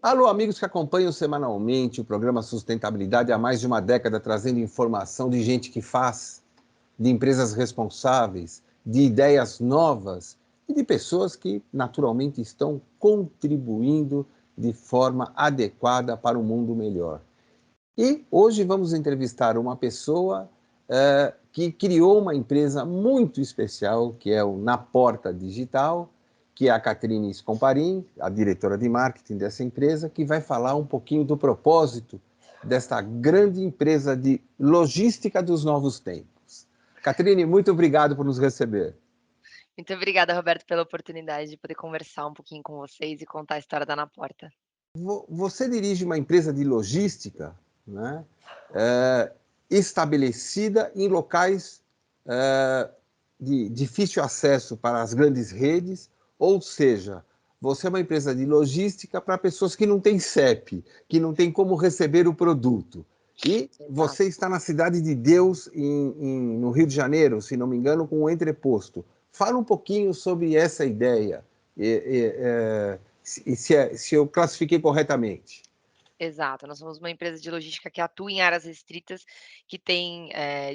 Alô, amigos que acompanham semanalmente o programa Sustentabilidade há mais de uma década, trazendo informação de gente que faz, de empresas responsáveis, de ideias novas e de pessoas que naturalmente estão contribuindo de forma adequada para um mundo melhor. E hoje vamos entrevistar uma pessoa que criou uma empresa muito especial, que é o Na Porta Digital, que é a Catrine Scomparin, a diretora de marketing dessa empresa, que vai falar um pouquinho do propósito desta grande empresa de logística dos novos tempos. Catrine, muito obrigado por nos receber. Muito obrigada, Roberto, pela oportunidade de poder conversar um pouquinho com vocês e contar a história da Na Porta. Você dirige uma empresa de logística, né, eh, estabelecida em locais de difícil acesso para as grandes redes, ou seja, você é uma empresa de logística para pessoas que não têm CEP, que não têm como receber o produto. E Exato. você está na Cidade de Deus, no Rio de Janeiro, se não me engano, com o entreposto. Fala um pouquinho sobre essa ideia. Se eu classifiquei corretamente. Exato, nós somos uma empresa de logística que atua em áreas restritas, que tem,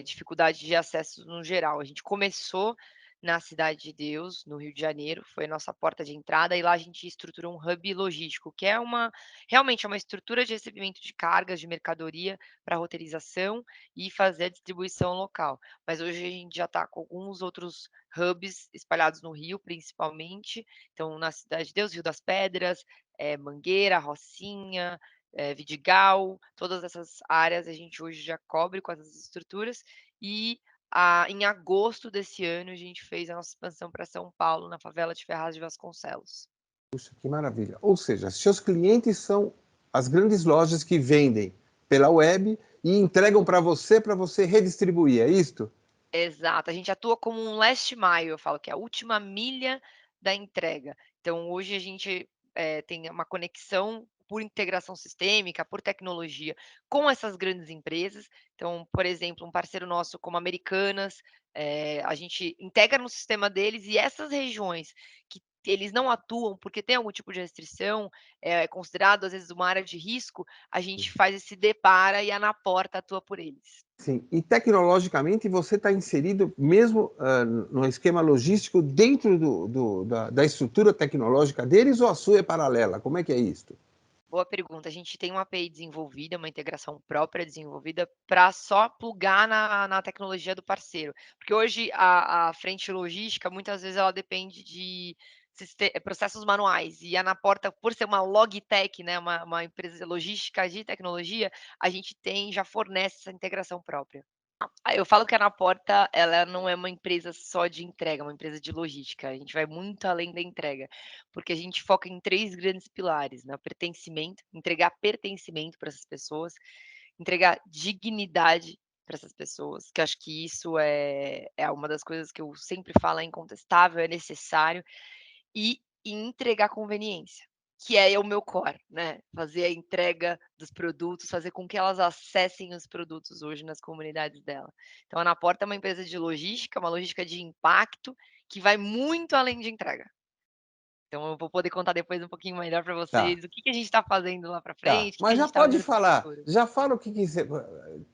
dificuldade de acesso no geral. A gente começou na Cidade de Deus, no Rio de Janeiro, foi a nossa porta de entrada e lá a gente estruturou um hub logístico, que é realmente é uma estrutura de recebimento de cargas, de mercadoria para roteirização e fazer a distribuição local. Mas hoje a gente já está com alguns outros hubs espalhados no Rio, principalmente, então na Cidade de Deus, Rio das Pedras, Mangueira, Rocinha, Vidigal, todas essas áreas a gente hoje já cobre com essas estruturas e, em agosto desse ano a gente fez a nossa expansão para São Paulo, na favela de Ferraz de Vasconcelos. Puxa, que maravilha. Ou seja, seus clientes são as grandes lojas que vendem pela web e entregam para você redistribuir, é isto? Exato, a gente atua como um last mile, eu falo que é a última milha da entrega. Então hoje a gente, tem uma conexão por integração sistêmica, por tecnologia, com essas grandes empresas. Então, por exemplo, um parceiro nosso como Americanas, a gente integra no sistema deles e essas regiões que eles não atuam, porque tem algum tipo de restrição, é considerado às vezes uma área de risco, a gente faz esse depara e a Anaporta atua por eles. Sim, e tecnologicamente você está inserido mesmo no esquema logístico dentro da estrutura tecnológica deles ou a sua é paralela? Como é que é isso? Boa pergunta. A gente tem uma API desenvolvida, uma integração própria desenvolvida para só plugar na tecnologia do parceiro. Porque hoje a frente logística, muitas vezes, ela depende de processos manuais. E a Anaporta, por ser uma logtech, né, uma empresa logística de tecnologia, a gente tem já fornece essa integração própria. Eu falo que a Na Porta, ela não é uma empresa só de entrega, é uma empresa de logística. A gente vai muito além da entrega, porque a gente foca em 3 grandes pilares, né, o pertencimento, entregar pertencimento para essas pessoas, entregar dignidade para essas pessoas, que eu acho que isso é uma das coisas que eu sempre falo, é incontestável, é necessário, e entregar conveniência, que é o meu core, né, fazer a entrega dos produtos, fazer com que elas acessem os produtos hoje nas comunidades dela. Então a Anaporta é uma empresa de logística, uma logística de impacto, que vai muito além de entrega. Então eu vou poder contar depois um pouquinho melhor para Tá, vocês o que que a gente está fazendo lá para tá. frente, o que que Mas a gente já está pode olhando para o falar, futuro. já fala o que você.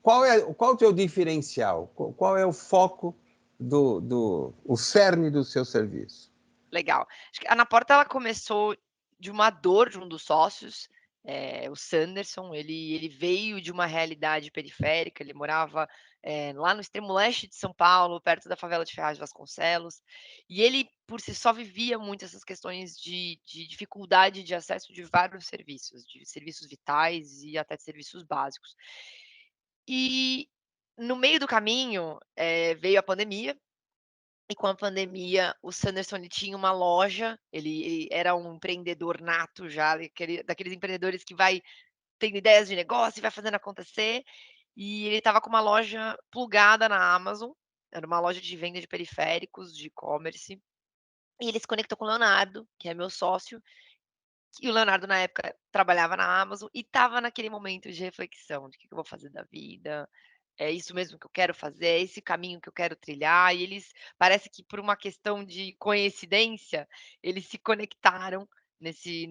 Qual o teu diferencial? Qual é o foco o cerne do seu serviço? Legal. Acho que a Anaporta ela começou de uma dor de um dos sócios, o Sanderson, ele veio de uma realidade periférica, ele morava, lá no extremo leste de São Paulo, perto da favela de Ferraz de Vasconcelos, e ele por si só vivia muito essas questões de dificuldade de acesso de vários serviços, de serviços vitais e até de serviços básicos. E no meio do caminho, veio a pandemia, e com a pandemia, o Sanderson ele tinha uma loja, ele era um empreendedor nato já, daqueles empreendedores que vai tendo ideias de negócio e vai fazendo acontecer, e ele estava com uma loja plugada na Amazon, era uma loja de venda de periféricos, de e-commerce, e ele se conectou com o Leonardo, que é meu sócio, e o Leonardo na época trabalhava na Amazon e estava naquele momento de reflexão, de: "O que que eu vou fazer da vida? É isso mesmo que eu quero fazer? É esse caminho que eu quero trilhar?" E eles parece que por uma questão de coincidência, eles se conectaram nesse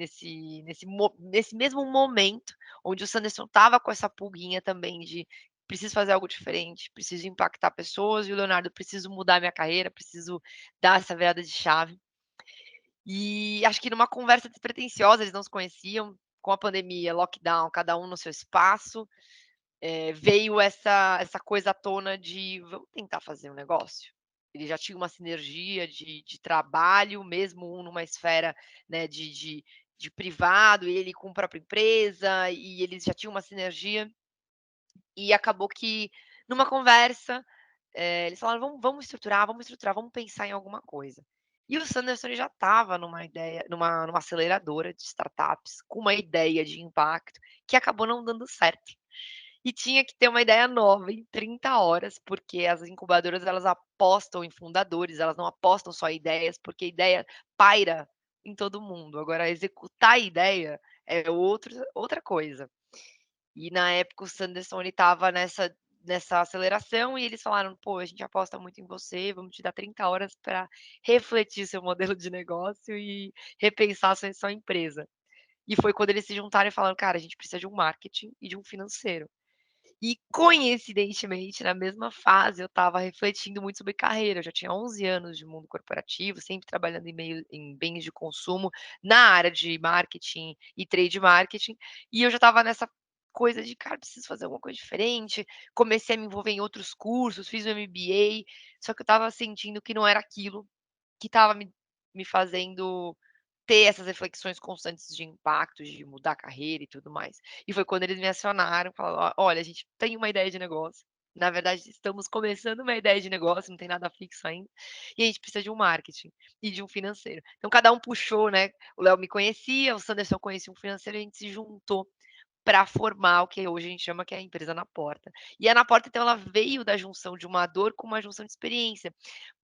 mesmo momento, onde o Sanderson estava com essa pulguinha também de: "Preciso fazer algo diferente, preciso impactar pessoas", e o Leonardo: "Preciso mudar minha carreira, preciso dar essa virada de chave". E acho que numa conversa despretensiosa, eles não se conheciam, com a pandemia, lockdown, cada um no seu espaço, veio essa coisa à tona de: "Vamos tentar fazer um negócio?". Ele já tinha uma sinergia de trabalho, mesmo um numa esfera, né, de privado, e ele com a própria empresa, e eles já tinham uma sinergia, e acabou que numa conversa, eles falaram: vamos estruturar, vamos pensar em alguma coisa". E o Sanderson ele já estava numa ideia numa aceleradora de startups, com uma ideia de impacto, que acabou não dando certo. E tinha que ter uma ideia nova em 30 horas, porque as incubadoras elas apostam em fundadores, elas não apostam só em ideias, porque ideia paira em todo mundo. Agora executar a ideia é outra coisa. E na época o Sanderson ele estava nessa aceleração e eles falaram: "Pô, a gente aposta muito em você, vamos te dar 30 horas para refletir seu modelo de negócio e repensar sua empresa". E foi quando eles se juntaram e falaram: "Cara, a gente precisa de um marketing e de um financeiro". E coincidentemente, na mesma fase, eu estava refletindo muito sobre carreira. Eu já tinha 11 anos de mundo corporativo, sempre trabalhando em bens de consumo, na área de marketing e trade marketing, e eu já estava nessa coisa de: "Cara, preciso fazer alguma coisa diferente". Comecei a me envolver em outros cursos, fiz o MBA, só que eu estava sentindo que não era aquilo que estava me fazendo ter essas reflexões constantes de impacto, de mudar a carreira e tudo mais. E foi quando eles me acionaram, falaram: Olha, a gente tem uma ideia de negócio, na verdade estamos começando uma ideia de negócio, não tem nada fixo ainda, e a gente precisa de um marketing e de um financeiro". Então cada um puxou, né, o Léo me conhecia, o Sanderson conhecia um financeiro, e a gente se juntou para formar o que hoje a gente chama que é a empresa Na Porta. E a Na Porta, então, ela veio da junção de uma dor com uma junção de experiência,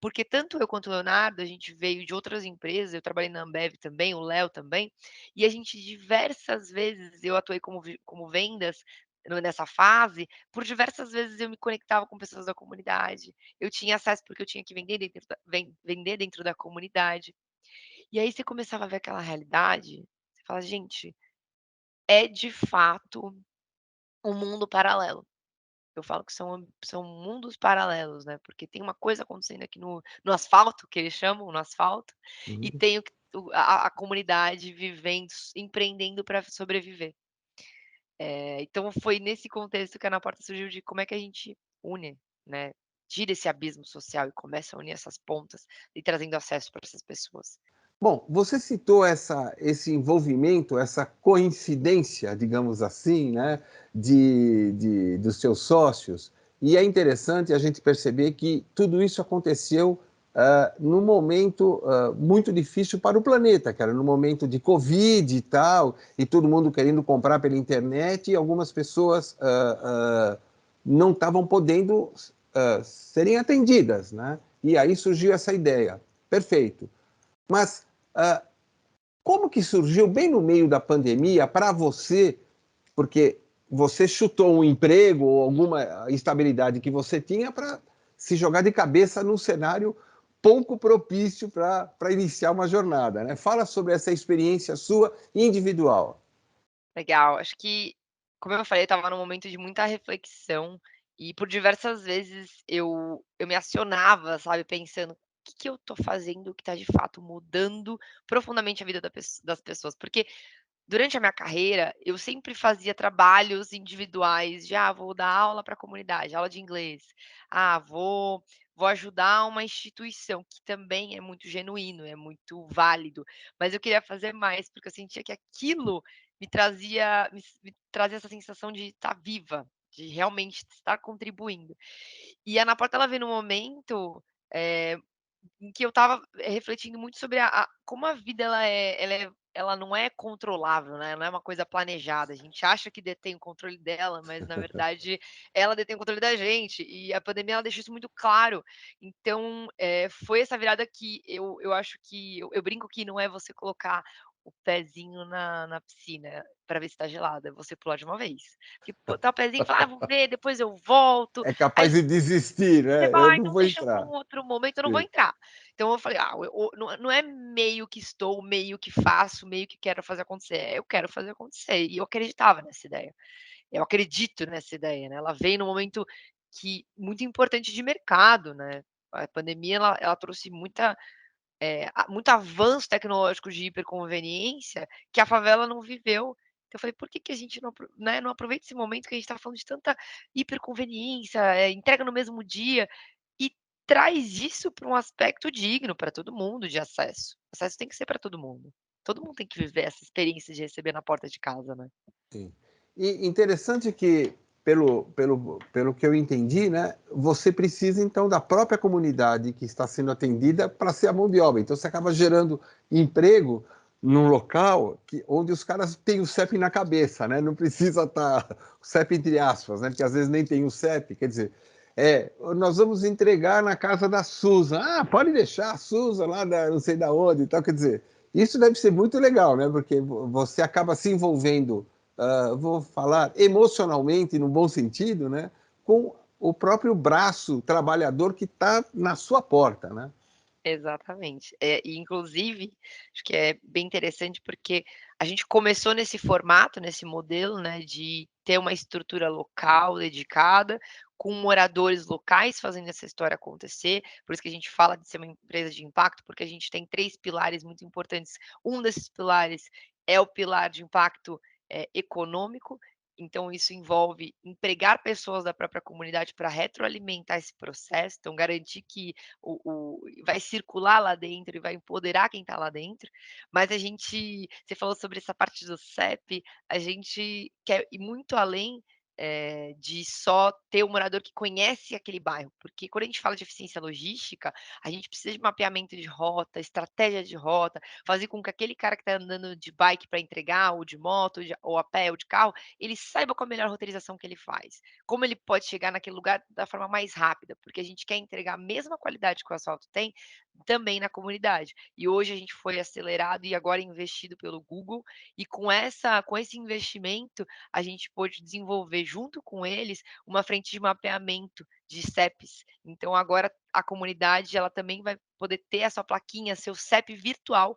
porque tanto eu quanto o Leonardo, a gente veio de outras empresas, eu trabalhei na Ambev também, o Léo também, e a gente diversas vezes eu atuei como vendas nessa fase, por diversas vezes eu me conectava com pessoas da comunidade, eu tinha acesso porque eu tinha que vender dentro da comunidade. E aí você começava a ver aquela realidade, você fala: "Gente, é de fato um mundo paralelo". Eu falo que são mundos paralelos, né, porque tem uma coisa acontecendo aqui no asfalto, que eles chamam, no asfalto, e Uhum. tem a comunidade vivendo, empreendendo para sobreviver. Então foi nesse contexto que a Na Porta surgiu, de como é que a gente une, né, tira esse abismo social e começa a unir essas pontas, e trazendo acesso para essas pessoas. Bom, você citou esse envolvimento, essa coincidência, digamos assim, né, dos seus sócios, e é interessante a gente perceber que tudo isso aconteceu num momento muito difícil para o planeta, que era no momento de Covid e tal, e todo mundo querendo comprar pela internet, e algumas pessoas não estavam podendo serem atendidas, né? E aí surgiu essa ideia. Perfeito. Mas ah, como que surgiu bem no meio da pandemia para você, porque você chutou um emprego ou alguma estabilidade que você tinha para se jogar de cabeça num cenário pouco propício para iniciar uma jornada, né? Fala sobre essa experiência sua individual. Legal, acho que, como eu falei, eu estava num momento de muita reflexão, e por diversas vezes eu me acionava, sabe, pensando: "O que que eu tô fazendo que tá de fato mudando profundamente a vida das pessoas?". Porque durante a minha carreira, eu sempre fazia trabalhos individuais de: vou dar aula para a comunidade, aula de inglês. Vou ajudar uma instituição", que também é muito genuíno, é muito válido, mas eu queria fazer mais, porque eu sentia que aquilo me trazia essa sensação de estar viva, de realmente estar contribuindo. E a Ana Porta, ela veio num momento, eh em que eu estava refletindo muito sobre a como a vida ela não é controlável, né, não é uma coisa planejada. A gente acha que detém o controle dela, mas na verdade ela detém o controle da gente, e a pandemia ela deixou isso muito claro. Então, foi essa virada que eu acho que eu brinco que não é você colocar o pezinho na piscina para ver se tá gelada, você pular de uma vez. Porque botar o pezinho e falar: "Ah, vou ver, depois eu volto", É aí capaz de desistir, você né? Eu vai: não "Não, vou deixa para um entrar. outro momento, eu não vou Sim. entrar". Então eu falei: "Ah, o não é meio que estou, meio que faço, meio que quero fazer acontecer, eu quero fazer acontecer", e eu acreditava nessa ideia. Eu acredito nessa ideia, né, ela veio num momento que muito importante de mercado, né. A pandemia ela trouxe muito avanço tecnológico de hiperconveniência que a favela não viveu. Então eu falei: "Por que que a gente não aproveita esse momento que a gente está falando de tanta hiperconveniência, entrega no mesmo dia, e traz isso para um aspecto digno para todo mundo de acesso". Acesso tem que ser para todo mundo. Todo mundo tem que viver essa experiência de receber na porta de casa, né. Sim. E interessante que, pelo que eu entendi, né, você precisa então da própria comunidade que está sendo atendida para ser a mão de obra. Então você acaba gerando emprego num local onde os caras têm o CEP na cabeça, né? Não precisa estar o CEP entre aspas, né? Porque às vezes nem tem o CEP. Quer dizer, nós vamos entregar na casa da Susan. Ah, pode deixar a Susan lá da, não sei da onde e tal. Quer dizer, isso deve ser muito legal, né? Porque você acaba se envolvendo, vou falar emocionalmente, no bom sentido, né? Com o próprio braço trabalhador que está na sua porta, né? Exatamente. E inclusive, acho que é bem interessante, porque a gente começou nesse formato, nesse modelo, né, de ter uma estrutura local dedicada, com moradores locais fazendo essa história acontecer. Por isso que a gente fala de ser uma empresa de impacto, porque a gente tem 3 pilares muito importantes. Um desses pilares é o pilar de impacto, econômico, então isso envolve empregar pessoas da própria comunidade para retroalimentar esse processo, então garantir que vai circular lá dentro e vai empoderar quem está lá dentro. Mas você falou sobre essa parte do CEP, a gente quer ir muito além, de só ter o morador que conhece aquele bairro, porque quando a gente fala de eficiência logística, a gente precisa de mapeamento de rota, estratégia de rota, fazer com que aquele cara que está andando de bike para entregar, ou de moto, ou a pé, ou de carro, ele saiba qual a melhor roteirização que ele faz, como ele pode chegar naquele lugar da forma mais rápida, porque a gente quer entregar a mesma qualidade que o asfalto tem, também na comunidade. E hoje a gente foi acelerado e agora investido pelo Google, e com esse investimento, a gente pôde desenvolver junto com eles uma frente de mapeamento de CEPs. Então agora a comunidade ela também vai poder ter a sua plaquinha, seu CEP virtual,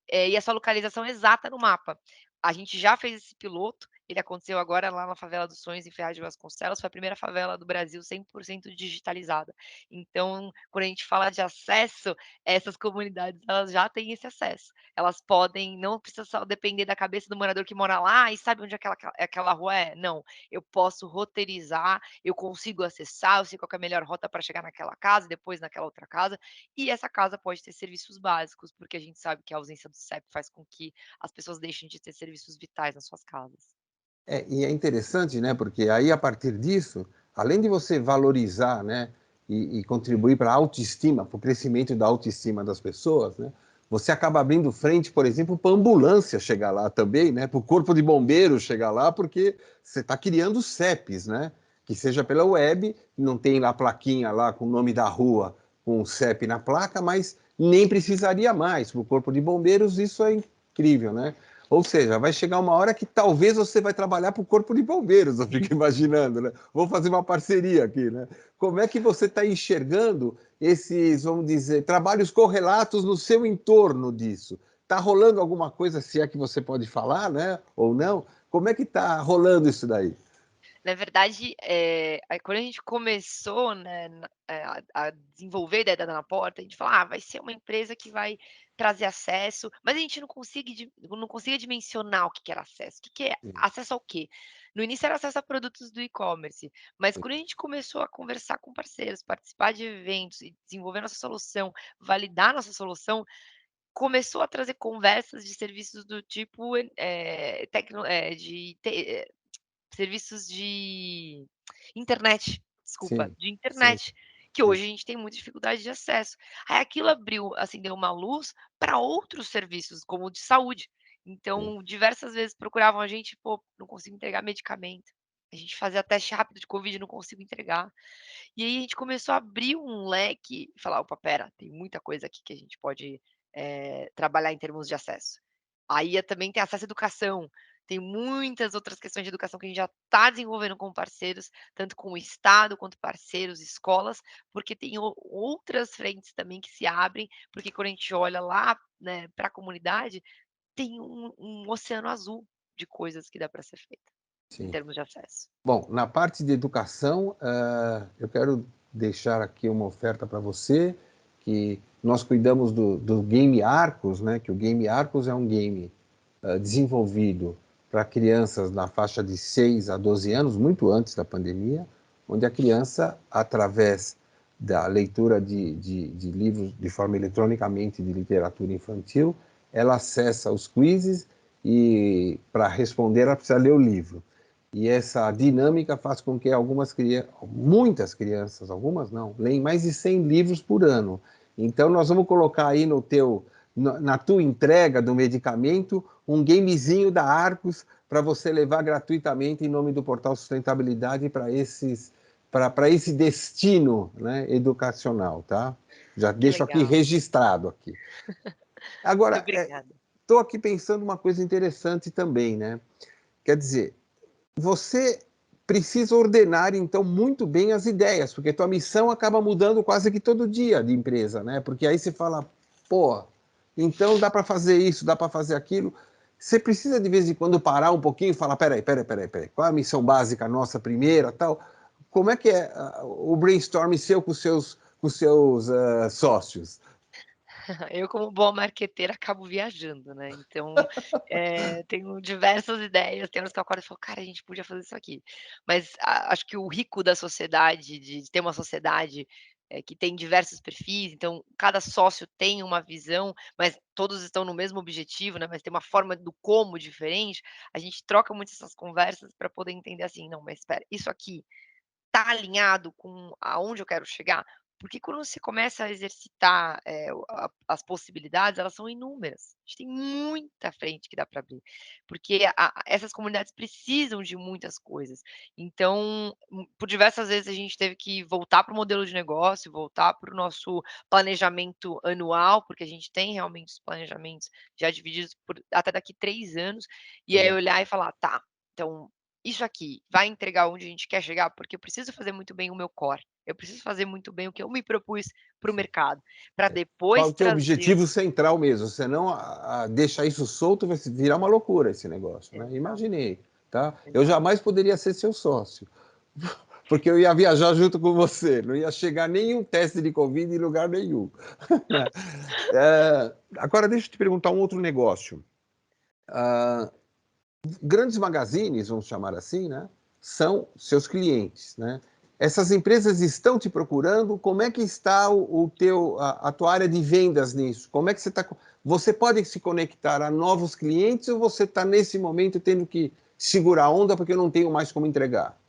e a sua localização exata no mapa. A gente já fez esse piloto, ele aconteceu agora lá na Favela dos Sonhos, em Ferraz de Vasconcelos, foi a primeira favela do Brasil 100% digitalizada. Então, quando a gente fala de acesso, essas comunidades elas já têm esse acesso. Elas podem não precisa só depender da cabeça do morador que mora lá e sabe onde aquela rua é. Não, eu posso roteirizar, eu consigo acessar, eu sei qual que é a melhor rota para chegar naquela casa, depois naquela outra casa, e essa casa pode ter serviços básicos, porque a gente sabe que a ausência do CEP faz com que as pessoas deixem de ter serviços vitais nas suas casas. E é interessante, né? Porque aí, a partir disso, além de você valorizar, né? E contribuir para a autoestima, para o crescimento da autoestima das pessoas, né? Você acaba abrindo frente, por exemplo, para a ambulância chegar lá também, né? Para o corpo de bombeiros chegar lá, porque você está criando CEPs, né? Que seja pela web, não tem lá a plaquinha lá com o nome da rua, com o CEP na placa, mas nem precisaria mais. Para o corpo de bombeiros, isso é incrível, né? Ou seja, vai chegar uma hora que talvez você vai trabalhar para o Corpo de Bombeiros, eu fico imaginando, né? Vou fazer uma parceria aqui, né? Como é que você está enxergando esses, vamos dizer, trabalhos correlatos no seu entorno disso? Está rolando alguma coisa, se é que você pode falar, né? Ou não? Como é que está rolando isso daí? Na verdade, aí quando a gente começou, né, a desenvolver a ideia da Na Porta, a gente falou: "Ah, vai ser uma empresa que vai trazer acesso", mas a gente não conseguia dimensionar o que que era acesso. O que que é Sim, acesso ao quê? No início era acesso a produtos do e-commerce, mas quando a gente começou a conversar com parceiros, participar de eventos e desenvolver nossa solução, validar nossa solução, começou a trazer conversas de serviços do tipo, serviços de internet, desculpa, sim, de sim, internet, que sim. hoje a gente tem muita dificuldade de acesso. Aí aquilo abriu, acendeu uma luz para outros serviços, como o de saúde. Sim. Então, diversas vezes procuravam a gente: "Pô, não consigo entregar medicamento. A gente fazia teste rápido de covid, não consigo entregar". E aí a gente começou a abrir um leque e falar: "Opa, espera, tem muita coisa aqui que a gente pode, trabalhar em termos de acesso". Aí também tem acesso à educação, tem muitas outras questões de educação que a gente já está desenvolvendo com parceiros, tanto com o estado quanto parceiros, escolas, porque tem outras frentes também que se abrem, porque quando a gente olha lá, né, para a comunidade, tem um oceano azul de coisas que dá para ser feita, em Sim. termos de acesso. Bom, na parte de educação, eu quero deixar aqui uma oferta para você, que nós cuidamos do Game Arcos, né? Que o Game Arcos é um game desenvolvido para crianças na faixa de 6 a 12 anos, muito antes da pandemia, onde a criança, através da leitura de livros de forma eletronicamente de literatura infantil, ela acessa os quizzes e, para responder, ela precisa ler o livro. E essa dinâmica faz com que muitas crianças, algumas não, leem mais de 100 livros por ano. Então, nós vamos colocar aí na tua entrega do medicamento, um gamezinho da Arcos para você levar gratuitamente em nome do Portal Sustentabilidade para esse destino, né, educacional, tá? Já Que deixo aqui legal. registrado aqui. Muito Agora, obrigada. estou aqui pensando uma coisa interessante também, né? Quer dizer, você precisa ordenar, então, muito bem as ideias, porque tua missão acaba mudando quase que todo dia de empresa, né? Porque aí você fala, pô, então dá para fazer isso, dá para fazer aquilo. Você precisa, de vez em quando, parar um pouquinho e falar, peraí, qual é a missão básica nossa primeira, tal? Como é que é o brainstorm seu com seus sócios? Eu, como boa marqueteira, acabo viajando, né, então, tenho diversas ideias, tem horas que eu acordo e falo: "Cara, a gente podia fazer isso aqui". Mas acho que o rico da sociedade, de ter uma sociedade, que tem diversos perfis, então cada sócio tem uma visão, mas todos estão no mesmo objetivo, né, mas tem uma forma do como diferente, a gente troca muito essas conversas para poder entender assim: "Não, mas espera, isso aqui tá alinhado com aonde eu quero chegar?" Porque quando você começa a exercitar, as possibilidades, elas são inúmeras. A gente tem muita frente que dá para abrir, porque essas comunidades precisam de muitas coisas. Então, por diversas vezes a gente teve que voltar para o modelo de negócio, voltar para o nosso planejamento anual, porque a gente tem realmente os planejamentos já divididos por até daqui 3 anos, e aí Sim. olhar e falar: "Tá, então isso aqui vai entregar onde a gente quer chegar, porque eu preciso fazer muito bem o meu core, eu preciso fazer muito bem o que eu me propus para o mercado, para Qual depois o teu trazer." objetivo central mesmo? Senão, deixar isso solto vai virar uma loucura esse negócio, né? Exato, Imaginei, tá? Eu exato. jamais poderia ser seu sócio, porque eu ia viajar junto com você, não ia chegar nenhum teste de Covid em lugar nenhum. Né? Agora, deixa eu te perguntar um outro negócio. Ah, grandes magazines, vamos chamar assim, né, são seus clientes, né? Essas empresas estão te procurando? Como é que está a tua área de vendas nisso? Como é que você está? Você pode se conectar a novos clientes ou você está nesse momento tendo que segurar a onda porque eu não tenho mais como entregar?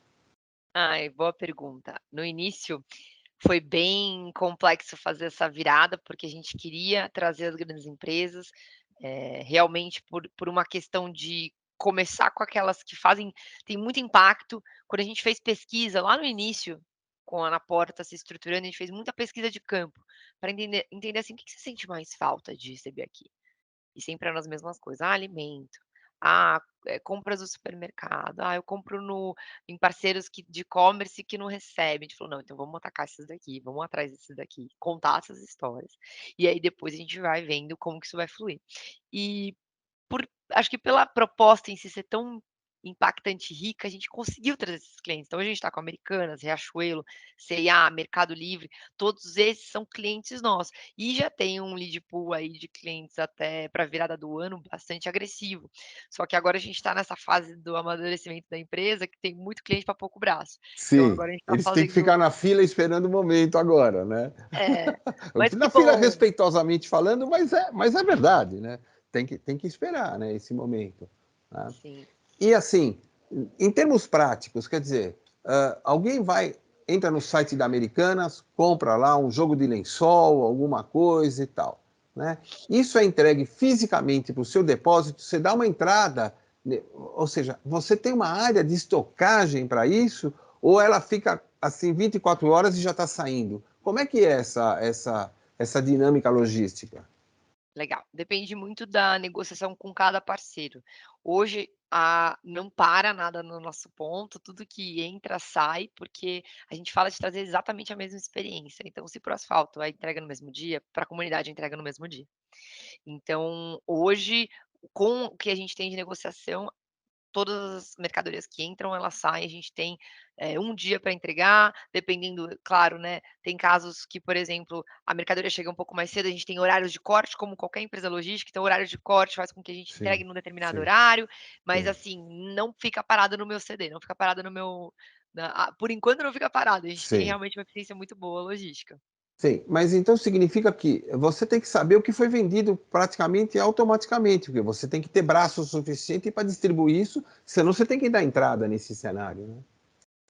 Ai, boa pergunta. No início, foi bem complexo fazer essa virada, porque a gente queria trazer as grandes empresas, realmente por uma questão de começar com aquelas que tem muito impacto. Quando a gente fez pesquisa lá no início, com a Ana Porta se estruturando, a gente fez muita pesquisa de campo, para entender, assim, o que que você sente mais falta de receber aqui? E sempre eram as mesmas coisas: alimento, compras do supermercado, eu compro em parceiros de e-commerce que não recebem. A gente falou: "Não, então vamos atacar esses daqui, vamos atrás desses daqui", contar essas histórias. E aí depois a gente vai vendo como que isso vai fluir. E acho que pela proposta em si ser tão impactante e rica, a gente conseguiu trazer esses clientes. Então a gente está com Americanas, Riachuelo, C&A, Mercado Livre, todos esses são clientes nossos. E já tem um lead pool aí de clientes até para a virada do ano bastante agressivo. Só que agora a gente está nessa fase do amadurecimento da empresa que tem muito cliente para pouco braço. Então Sim, agora a gente está eles têm que ficar fazendo. na fila esperando o momento agora, né? É, mas que Na fila, bom. respeitosamente falando, mas é verdade, né? Tem que esperar, né, esse momento. Né? Sim. E assim, em termos práticos, quer dizer, alguém entra no site da Americanas, compra lá um jogo de lençol, alguma coisa e tal. Né? Isso é entregue fisicamente para o seu depósito, você dá uma entrada, né, ou seja, você tem uma área de estocagem para isso, ou ela fica assim 24 horas e já está saindo? Como é que é essa dinâmica logística? Legal. Depende muito da negociação com cada parceiro. Hoje, não para nada no nosso ponto, tudo que entra, sai, porque a gente fala de trazer exatamente a mesma experiência. Então, se para o asfalto a entrega no mesmo dia, para a comunidade a entrega no mesmo dia. Então, hoje, com o que a gente tem de negociação, todas as mercadorias que entram, elas saem, a gente tem, 1 dia para entregar, dependendo, claro, né, tem casos que, por exemplo, a mercadoria chega um pouco mais cedo, a gente tem horários de corte, como qualquer empresa logística, então o horário de corte faz com que a gente Sim, entregue num determinado sim, horário, mas sim. assim, não fica parado no meu CD, não fica parado no meu por enquanto não fica parado, a gente tem Sim. realmente uma eficiência muito boa logística. Sim, mas então significa que você tem que saber o que foi vendido praticamente automaticamente, porque você tem que ter braço suficiente para distribuir isso, senão você tem que dar entrada nesse cenário, né?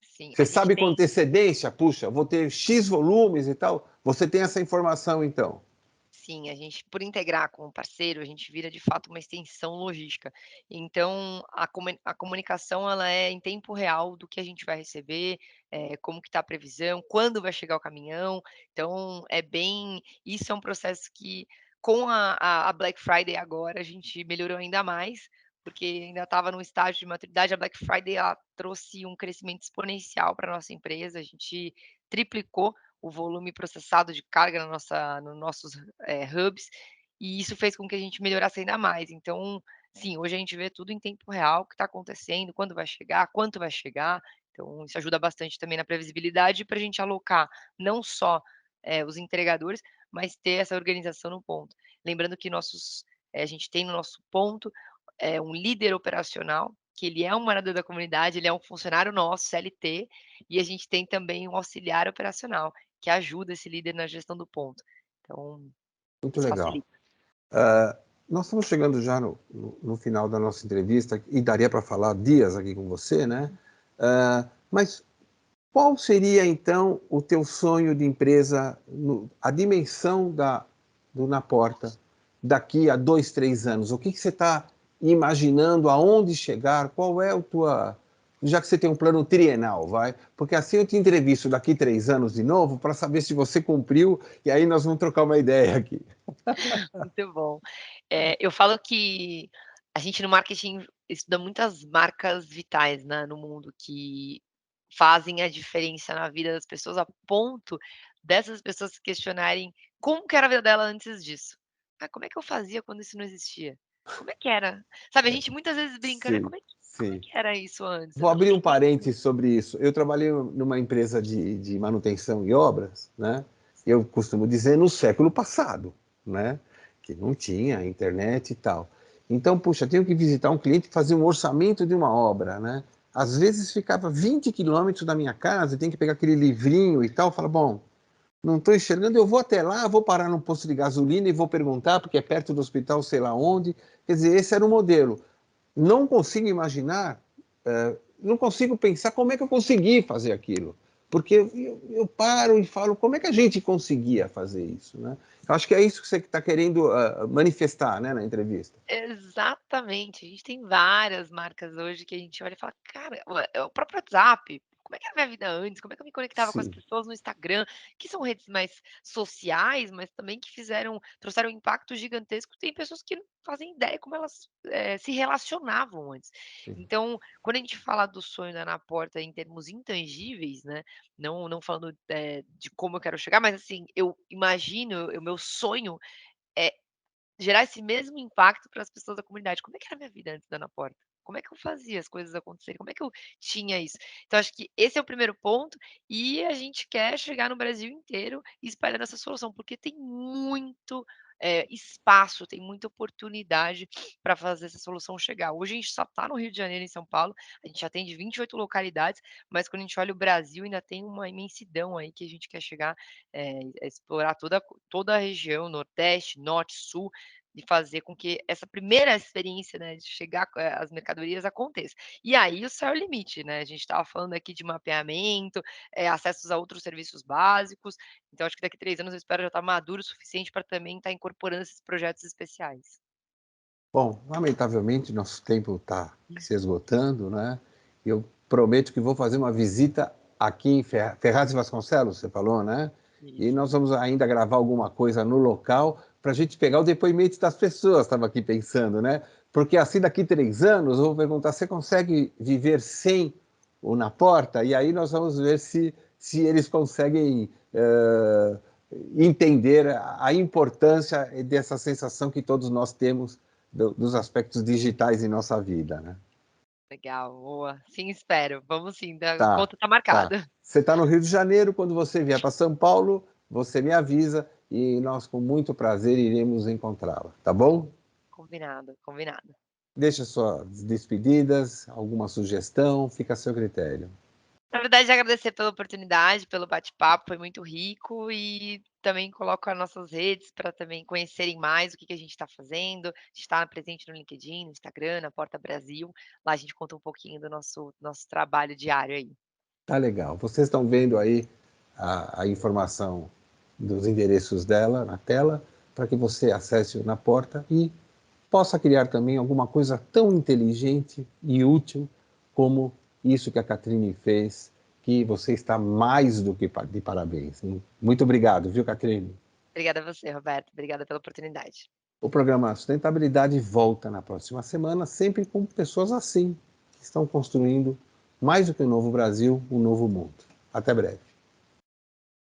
Sim, Você a gente sabe com tem. antecedência, puxa, vou ter X volumes e tal, você tem essa informação então. Sim, a gente por integrar com o parceiro, a gente vira de fato uma extensão logística. Então a comunicação ela é em tempo real do que a gente vai receber, como que está a previsão, quando vai chegar o caminhão. Então é bem isso é um processo que com a Black Friday agora a gente melhorou ainda mais, porque ainda estava num estágio de maturidade, a Black Friday ela trouxe um crescimento exponencial para nossa empresa, a gente triplicou o volume processado de carga na nossa nos nossos, hubs, e isso fez com que a gente melhorasse ainda mais. Então, sim, hoje a gente vê tudo em tempo real, o que está acontecendo, quando vai chegar, quanto vai chegar, então isso ajuda bastante também na previsibilidade para a gente alocar não só, os entregadores, mas ter essa organização no ponto. Lembrando que a gente tem no nosso ponto, um líder operacional, que ele é um morador da comunidade, ele é um funcionário nosso, CLT, e a gente tem também um auxiliar operacional que ajuda esse líder na gestão do ponto. Então, Muito isso legal. facilita. Nós estamos chegando já no final da nossa entrevista e daria para falar dias aqui com você, né? Mas qual seria então o teu sonho de empresa, a dimensão do Na Porta daqui a 2, 3 anos? O que você está imaginando, aonde chegar? Qual é o tua. Já que você tem um plano trienal, vai? Porque assim eu te entrevisto daqui 3 anos de novo para saber se você cumpriu e aí nós vamos trocar uma ideia aqui. Muito bom. Eu falo que a gente no marketing estuda muitas marcas vitais, né, no mundo que fazem a diferença na vida das pessoas, a ponto dessas pessoas se questionarem como que era a vida dela antes disso. "Ah, como é que eu fazia quando isso não existia? Como é que era?" Sabe, a gente muitas vezes brinca, né, Sim, como é sim. que era isso antes? Vou Eu não abrir um tinha. parênteses sobre isso. Eu trabalhei numa empresa de manutenção e obras, né? Eu costumo dizer no século passado, né? Que não tinha internet e tal. Então, puxa, tenho que visitar um cliente e fazer um orçamento de uma obra, né? Às vezes ficava 20 quilômetros da minha casa, tem que pegar aquele livrinho e tal. Fala, bom, não estou enxergando, eu vou até lá, vou parar num posto de gasolina e vou perguntar, porque é perto do hospital, sei lá onde. Quer dizer, esse era o modelo. Não consigo imaginar, não consigo pensar como é que eu consegui fazer aquilo. Porque eu paro e falo, como é que a gente conseguia fazer isso? Né? Eu acho que é isso que você está querendo manifestar, né, na entrevista. Exatamente, a gente tem várias marcas hoje que a gente olha e fala: "Cara", o próprio WhatsApp, como é que era a minha vida antes, como é que eu me conectava com as Sim, pessoas no Instagram, que são redes mais sociais, mas também que trouxeram um impacto gigantesco. Tem pessoas que não fazem ideia como elas, se relacionavam antes. sim. Então, quando a gente fala do sonho da Ana Porta em termos intangíveis, né, não falando, de como eu quero chegar, mas assim, eu imagino, o meu sonho é gerar esse mesmo impacto para as pessoas da comunidade. Como é que era a minha vida antes da Ana Porta? Como é que eu fazia as coisas acontecerem? Como é que eu tinha isso? Então acho que esse é o primeiro ponto, e a gente quer chegar no Brasil inteiro espalhando essa solução, porque tem muito, espaço, tem muita oportunidade para fazer essa solução chegar. Hoje a gente só está no Rio de Janeiro e em São Paulo, a gente atende 28 localidades, mas quando a gente olha o Brasil ainda tem uma imensidão aí que a gente quer chegar, explorar toda a região, nordeste, norte, sul, e fazer com que essa primeira experiência, né, de chegar as mercadorias aconteça. E aí o céu é o limite, né, a gente estava falando aqui de mapeamento, acessos a outros serviços básicos, então acho que daqui 3 anos eu espero já estar maduro o suficiente para também estar incorporando esses projetos especiais. Bom, lamentavelmente nosso tempo está Hum. se esgotando, né? Eu prometo que vou fazer uma visita aqui em Ferraz de Vasconcelos, você falou, né? E Isso. nós vamos ainda gravar alguma coisa no local para a gente pegar o depoimento das pessoas, estava aqui pensando, né? Porque assim, daqui 3 anos, eu vou perguntar, você consegue viver sem o na porta? E aí nós vamos ver se eles conseguem entender a importância dessa sensação que todos nós temos dos aspectos digitais em nossa vida, né? Legal, boa. Sim, espero. Vamos sim, a Tá, conta tá tá. marcada. Você está no Rio de Janeiro, quando você vier para São Paulo, você me avisa e nós, com muito prazer, iremos encontrá-la, tá bom? Combinado, combinado. Deixa suas despedidas, alguma sugestão, fica a seu critério. Na verdade, agradecer pela oportunidade, pelo bate-papo, foi muito rico e também coloco as nossas redes para também conhecerem mais o que a gente está fazendo. A gente está presente no LinkedIn, no Instagram, na Porta Brasil. Lá a gente conta um pouquinho do nosso trabalho diário aí. Tá legal. Vocês estão vendo aí a informação dos endereços dela na tela, para que você acesse o Na Porta e possa criar também alguma coisa tão inteligente e útil como isso que a Catrine fez, que você está mais do que de parabéns, hein? Muito obrigado, viu, Catrine? Obrigada a você, Roberto. Obrigada pela oportunidade. O programa Sustentabilidade volta na próxima semana, sempre com pessoas assim, que estão construindo mais do que o novo Brasil, um novo mundo. Até breve.